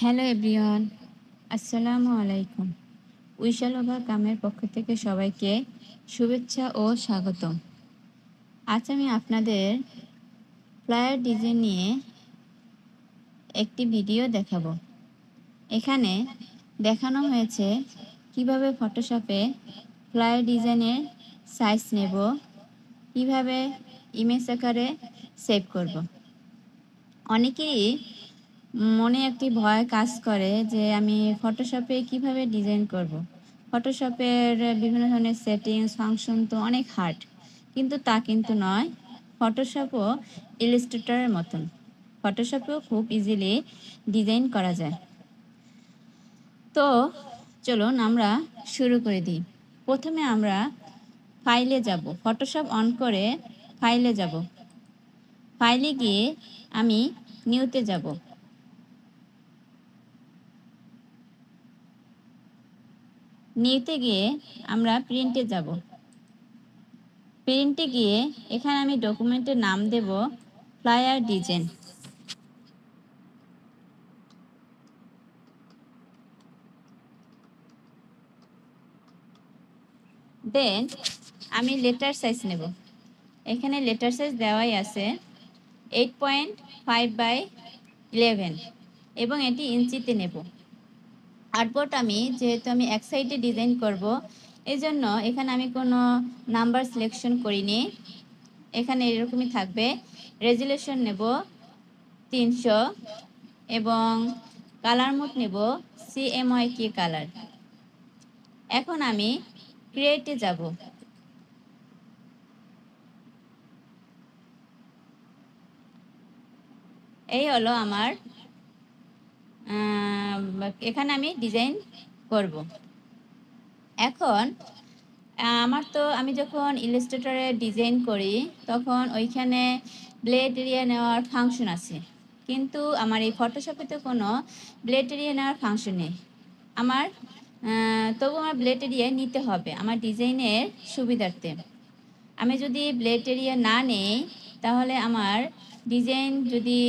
Hello everyone, আসসালামু আলাইকুম। উইশাল over কামের পক্ষ থেকে সবাইকে শুভেচ্ছা ও স্বাগতম। আজ আমি আপনাদের ফ্লায়ার ডিজাইন নিয়ে একটি ভিডিও দেখাবো। এখানে দেখানো হয়েছে কিভাবে ফটোশপে ফ্লায়ার ডিজাইনের সাইজ নেব, কিভাবে ইমেজ আকারে সেভ করব। অনেকেরই মনে একটি ভয় কাজ করে যে আমি ফটোশপে কিভাবে ডিজাইন করব। ফটোশপের বিভিন্ন ধরনের সেটিংস ফাংশন তো অনেক হার্ড, কিন্তু তা কিন্তু নয়। ফটোশপও ইলাস্ট্রেটরের মতন, ফটোশপেও খুব ইজিলি ডিজাইন করা যায়। তো চলুন আমরা শুরু করে দিই। প্রথমে আমরা ফাইলে যাব, ফটোশপ অন করে ফাইলে যাব। ফাইলে গিয়ে আমি নিউতে যাব। নিতে গিয়ে আমরা প্রিন্টে যাব। প্রিন্টে গিয়ে এখানে আমি ডকুমেন্টের নাম দেব ফ্লায়ার ডিজাইন। দেন আমি লেটার সাইজ নেব। এখানে লেটার সাইজ দেওয়াই আছে 8.5/11 এবং এটি ইঞ্চিতে নেব। আর্টবোর্ড যেহেতু আমি এক সাইডে ডিজাইন করব, এই জন্য এখানে আমি কোনো নাম্বার সিলেকশন করিনি। এখানে এরকমই থাকবে। রেজুলেশন নেব 300 এবং কালার মোড নেব CMYK কালার। এখন আমি ক্রিয়েটে যাব। এই হলো আমার, এখানে আমি ডিজাইন করব। এখন আমি যখন ইলাস্ট্রেটরে ডিজাইন করি তখন ওইখানে ব্লেড এরিয়া নেওয়ার ফাংশন আছে, কিন্তু আমার এই ফটোশপে তো কোনো ব্লেড এরিয়া নেওয়ার ফাংশন নেই। তবু আমার ব্লেড এরিয়া নিতে হবে আমার ডিজাইনের সুবিধার্থে। আমি যদি ব্লেড এরিয়া না নেই তাহলে আমার ডিজাইন যদি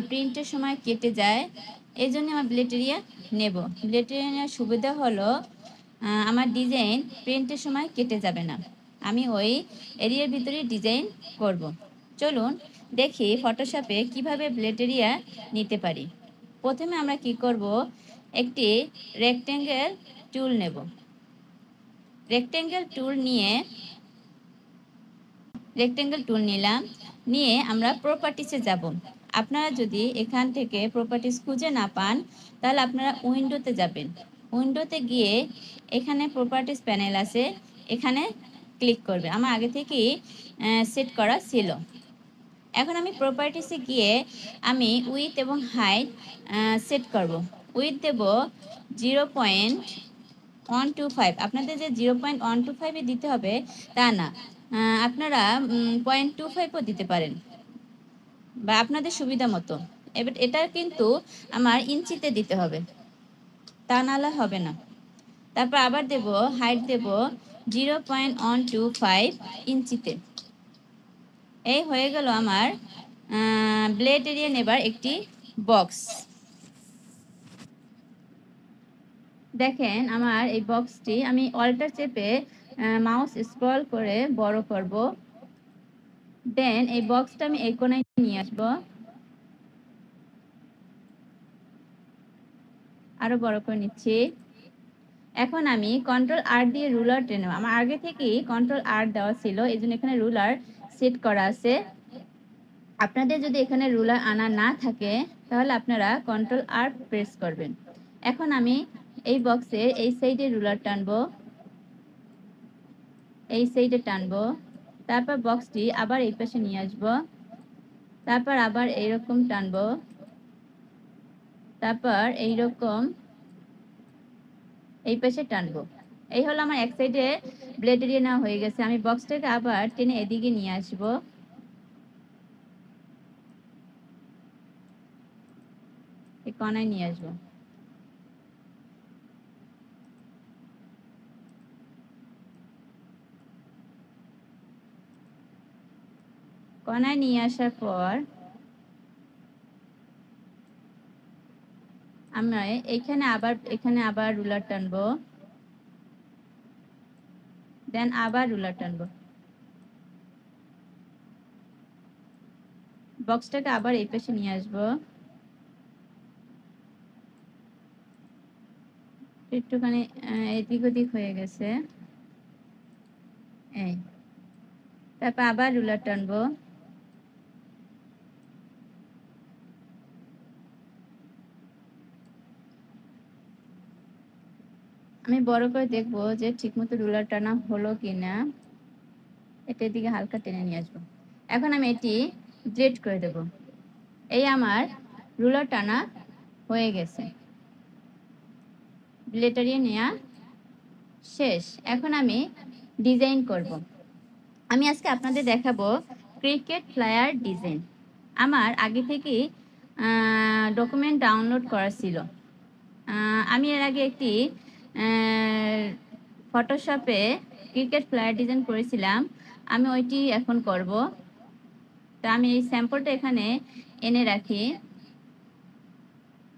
প্রিন্টের সময় কেটে যায়, এই জন্য আমার ব্লেড এরিয়া নেব। ব্লেড এরিয়া নেওয়ার সুবিধা হলো আমার ডিজাইন প্রিন্টের সময় কেটে যাবে না, আমি ওই এরিয়ার ভিতরে ডিজাইন করব। চলুন দেখি ফটোশপে কিভাবে ব্লেড এরিয়া নিতে পারি। প্রথমে আমরা কি করব, একটি রেক্ট্যাঙ্গেল টুল নেব। রেক্ট্যাঙ্গেল টুল নিলাম, নিয়ে আমরা প্রপার্টিসে যাব। আপনারা যদি এখান থেকে প্রপার্টিস খুঁজে না পান তাহলে আপনারা উইন্ডোতে যাবেন। উইন্ডোতে গিয়ে এখানে প্রপার্টিস প্যানেল আছে, এখানে ক্লিক করবে। আমার আগে থেকেই সেট করা ছিল। এখন আমি প্রপার্টিসে গিয়ে আমি উইথ এবং হাইট সেট করব। উইথ দেব 0.125। আপনাদের যে 0.125 দিতে হবে তা না, আপনারা 0.25ও দিতে পারেন বা আপনাদের সুবিধা মতো। এবার এটা কিন্তু আমার ইঞ্চিতে দিতে হবে, তা নাহলে হবে না। তারপর আবার দেব হাইট দেব 0.125 ইঞ্চিতে। এই হয়ে গেল আমার ব্লেড এরিয়া নেবার একটি বক্স। দেখেন আমার এই বক্সটি আমি অল্টার চেপে মাউস স্ক্রল করে বড় করব। দেন এই বক্সটা আমি এই কোণায় নিয়ে আসব, আরো বড় করে নিচ্ছি। এখন আমি Ctrl+R দিয়ে রুলার টেনে নেব। আমার আগে থেকেই Ctrl+R দেওয়া ছিল, এই জন্য এখানে রুলার সেট করা আছে। আপনাদের যদি এখানে রুলার আনা না থাকে তাহলে আপনারা Ctrl+R প্রেস করবেন। এখন আমি এই বক্সের এই সাইডে রুলার টানবো, এই সাইডে টানবো। তারপর বক্সটি আবার এই পাশে নিয়ে আসবো, তারপর আবার এইরকম টানবো, তারপর এইরকম এই পাশে টানবো। এই হলো আমার এক সাইডে ব্লেড এরিয়া নেওয়া হয়ে গেছে। আমি বক্সটাকে আবার টেনে এদিকে নিয়ে আসবো, এই কোণায় নিয়ে আসবো। কোণায় নিয়ে আসার পর আমি এখানে আবার রুলার টানবো, দেন আবার রুলার টানবো, বক্সটাকে আবার এই পাশে নিয়ে আসবো, একটুখানি এদিক ওদিক হয়ে গেছে, এই তারপর আবার রুলার টানবো, আমি বড় করে দেখবো যে ঠিকমতো রুলার টানা হলো কিনা, এটার দিকে হালকা টেনে নিয়ে আসবো। এখন আমি এটি গ্রেড করে দেব। এই আমার রুলার টানা হয়ে গেছে, ব্লেটারিয়ে নেওয়া শেষ। এখন আমি ডিজাইন করব। আমি আজকে আপনাদের দেখাবো ক্রিকেট ফ্লায়ার ডিজাইন। আমার আগে থেকেই ডকুমেন্ট ডাউনলোড করা ছিল। আমি এর আগে একটি ফটোশপে ক্রিকেট ফ্লায়ার ডিজাইন করেছিলাম, আমি ওইটি এখন করব। তা আমি এই স্যাম্পলটা এখানে এনে রাখি,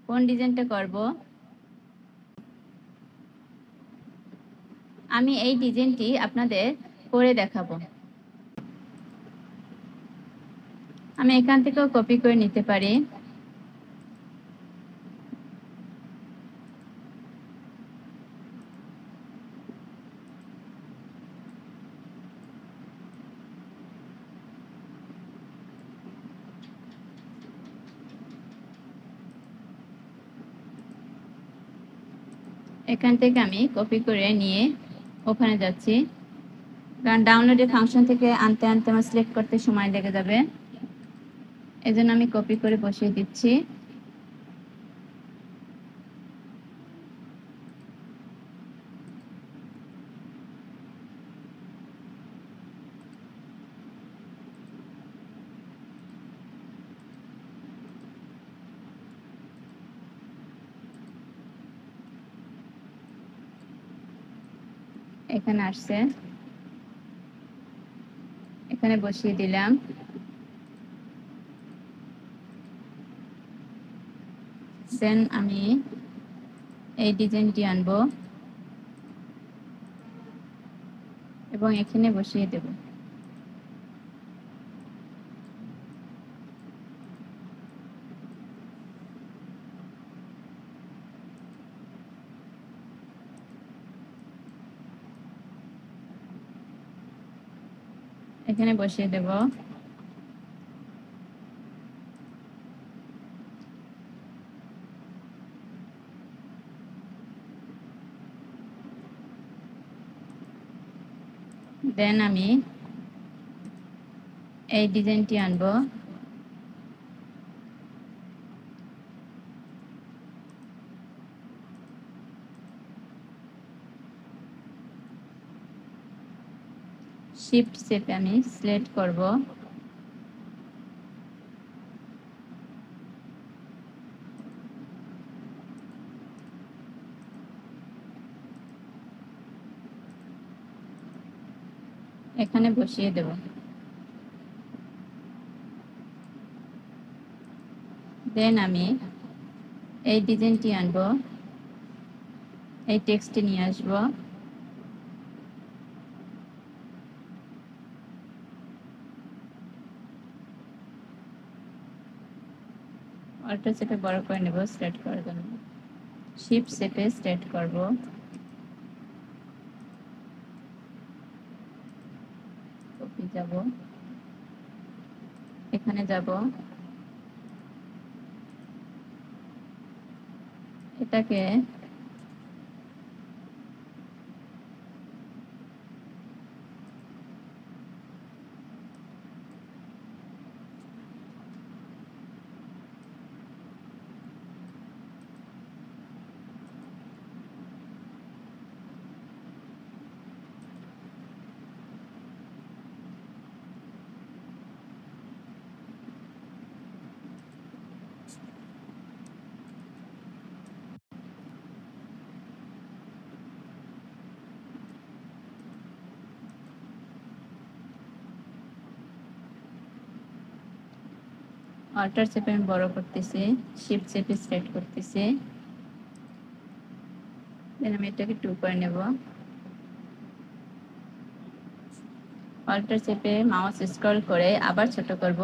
কোন ডিজাইনটা করব। আমি এই ডিজাইনটি আপনাদের করে দেখাবো। আমি এখান থেকেও কপি করে নিতে পারি। এখান থেকে আমি কপি করে নিয়ে ওখানে যাচ্ছি, কারণ ডাউনলোডের ফাংশন থেকে আনতে আনতে আমার সিলেক্ট করতে সময় লেগে যাবে, এজন্য আমি কপি করে বসিয়ে দিচ্ছি। এখানে আসছে, এখানে বসিয়ে দিলাম। দেন আমি এই ডিজাইনটি আনবো এবং এখানে বসিয়ে দেব। এখানে বসিয়ে দেব। দেন আমি এই ডিজাইনটি আনবো, শিফট চেপে আমি সিলেক্ট করব। এখানে বসিয়ে দেব। দেন আমি এই ডিজাইনটি আনবো, এই টেক্সটটি নিয়ে আসবো, অল্টো চেপে বড় করে নেব সিলেক্ট করার জন্য, শিফট চেপে সিলেক্ট করব। কপি যাব, এখানে যাব, এটাকে অল্টার চেপে আমি বড় করতেছি, শিফট চেপে সিলেক্ট করতেছি, আমি এটাকে 2 করে নেব। অল্টার চেপে মাউস স্ক্রল করে আবার ছোট করব,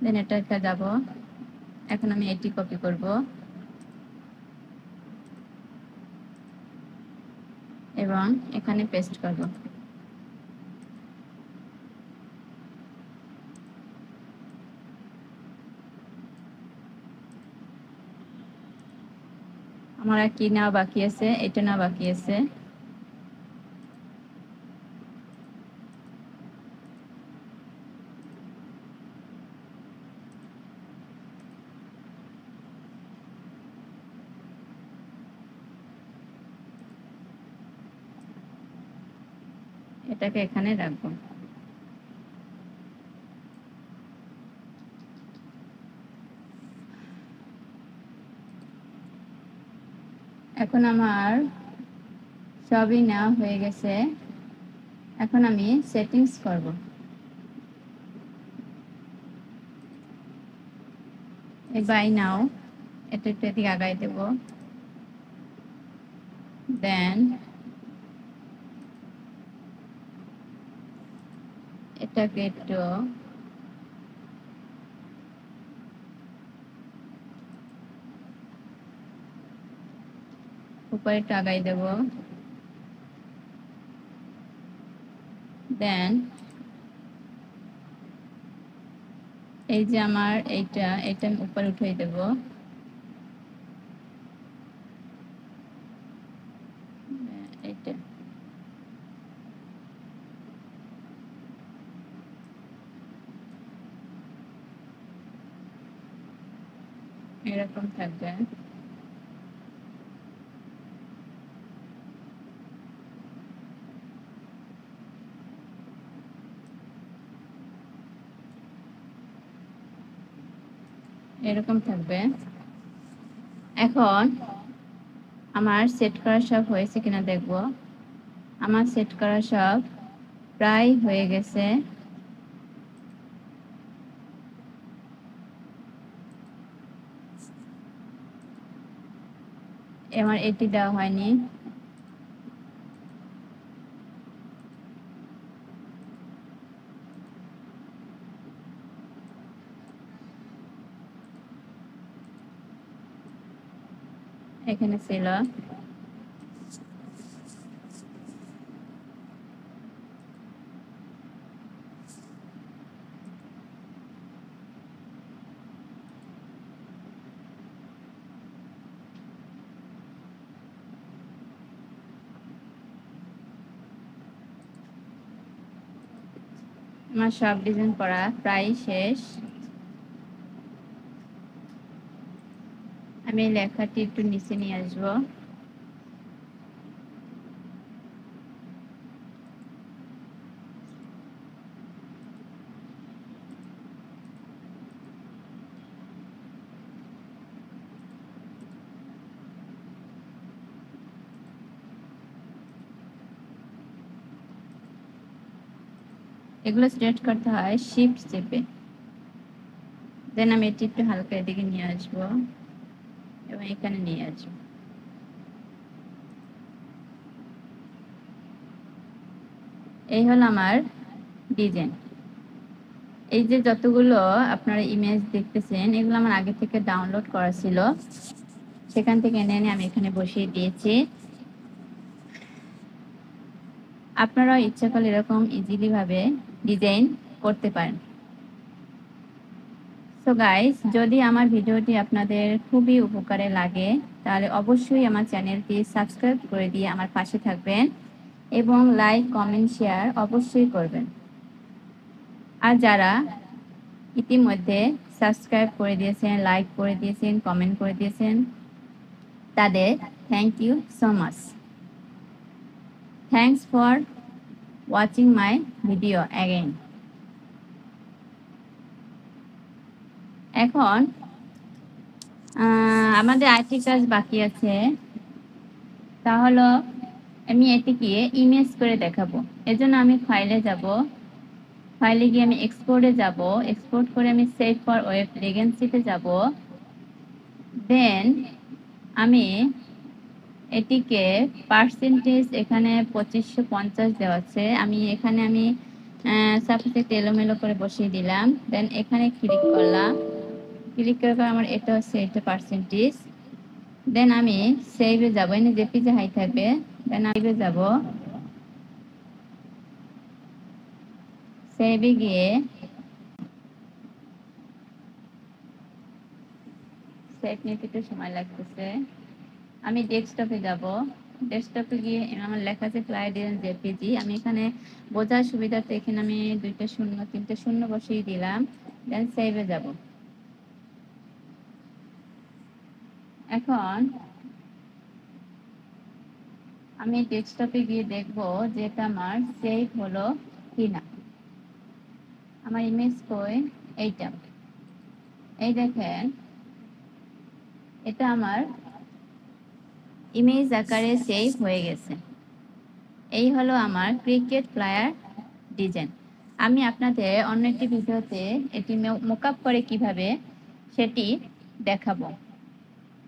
দেন এটাকে যাব। এখন আমি এটি কপি করব এবং এখানে পেস্ট করব। আমার আর কি নেওয়া বাকি আছে, এটা নেওয়া বাকি আছে। এটাকে এখানে রাখবো। এখন আমার সবই নেওয়া হয়ে গেছে। এখন আমি সেটিংস করব। এই বাই নাও এটা একটু এদিকে আগাই দেব, দেন এটাকে একটু উপরে একটু আগাই দেব, দেন এই যে আমার এটা আমি উপরে উঠিয়ে দেব, এইটা এরকম থাকবে। এরকম থাকবে। এখন আমার সেট করা সব হয়েছে কিনা দেখব। আমার সেট করা সব প্রায় হয়ে গেছে। আমার এটি দেওয়া হয়নি। এখানে ছিল। আমার সব ডিজাইন করা প্রায় শেষ। আমি লেখাটি একটু নিচে নিয়ে আসবো। এগুলো সিলেক্ট করতে হয় শিফট চেপে, দেন আমি এটি একটু হালকা এদিকে নিয়ে আসবো এবং এখানে নিয়ে আসবো। এই হলো আমার ডিজাইন। এই যে যতগুলো আপনারা ইমেজ দেখতেছেন এগুলো আমার আগে থেকে ডাউনলোড করা ছিল, সেখান থেকে এনে এনে আমি এখানে বসিয়ে দিয়েছি। আপনারাও ইচ্ছা করলে এরকম ইজিলি ভাবে ডিজাইন করতে পারেন। সো গাইস, যদি আমার ভিডিওটি আপনাদের খুবই উপকারে লাগে তাহলে অবশ্যই আমার চ্যানেলটি সাবস্ক্রাইব করে দিয়ে আমার পাশে থাকবেন এবং লাইক কমেন্ট শেয়ার অবশ্যই করবেন। আর যারা ইতিমধ্যে সাবস্ক্রাইব করে দিয়েছেন, লাইক করে দিয়েছেন, কমেন্ট করে দিয়েছেন, তাদের thank you so much. Thanks for watching my video again. এখন আমাদের আরেকটি কাজ বাকি আছে, তা হলো আমি এটিকে ইমেজ করে দেখাবো। এজন্য আমি ফাইলে যাব, ফাইলে গিয়ে আমি এক্সপোর্টে যাব, এক্সপোর্ট করে আমি সেভ ফর ওয়েব লেগেন্সিতে যাব, দেন আমি এটিকে পার্সেন্টেজ এখানে 2550 দেওয়া আছে। আমি সাপোজ একটা এলোমেলো করে বসিয়ে দিলাম, দেন এখানে ক্লিক করলাম। ক্লিক করার পর আমার এটা হচ্ছে এটা পার্সেন্টেজ। দেন আমি সেভে যাব, এনে জেপিজি হাই থাকবে, দেন সেভে যাব। সেভে গিয়ে সেভ নিতে একটু সময় লাগতেছে। আমি ডেস্কটপে যাব। ডেস্কটপে গিয়ে আমার লেখা আছে ফ্লাই ডিজাইন জেপিজি। আমি এখানে বোঝার সুবিধার্থে এখানে আমি 2টা শূন্য 3টে শূন্য বসিয়ে দিলাম, দেন সেভে যাব। এখন আমি ডেস্কটপে গিয়ে দেখব যে এটা আমার সেভ হলো কিনা। আমার ইমেজ কই, এইটা, এই দেখেন এটা আমার ইমেজ আকারে সেভ হয়ে গেছে। এই হলো আমার ক্রিকেট প্লেয়ার ডিজাইন। আমি আপনাদের অন্য একটি ভিডিওতে এটি মোকআপ করে কিভাবে সেটি দেখাবো।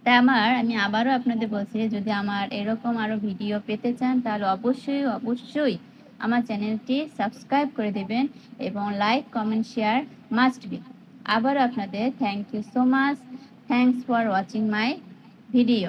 তাই আমি আবারও আপনাদের বলছি, যদি আমার এরকম আরো ভিডিও পেতে চান তাহলে অবশ্যই আমার চ্যানেলটি সাবস্ক্রাইব করে দেবেন এবং like comment share must be. আবারও আপনাদের thank you so much. Thanks for watching my video.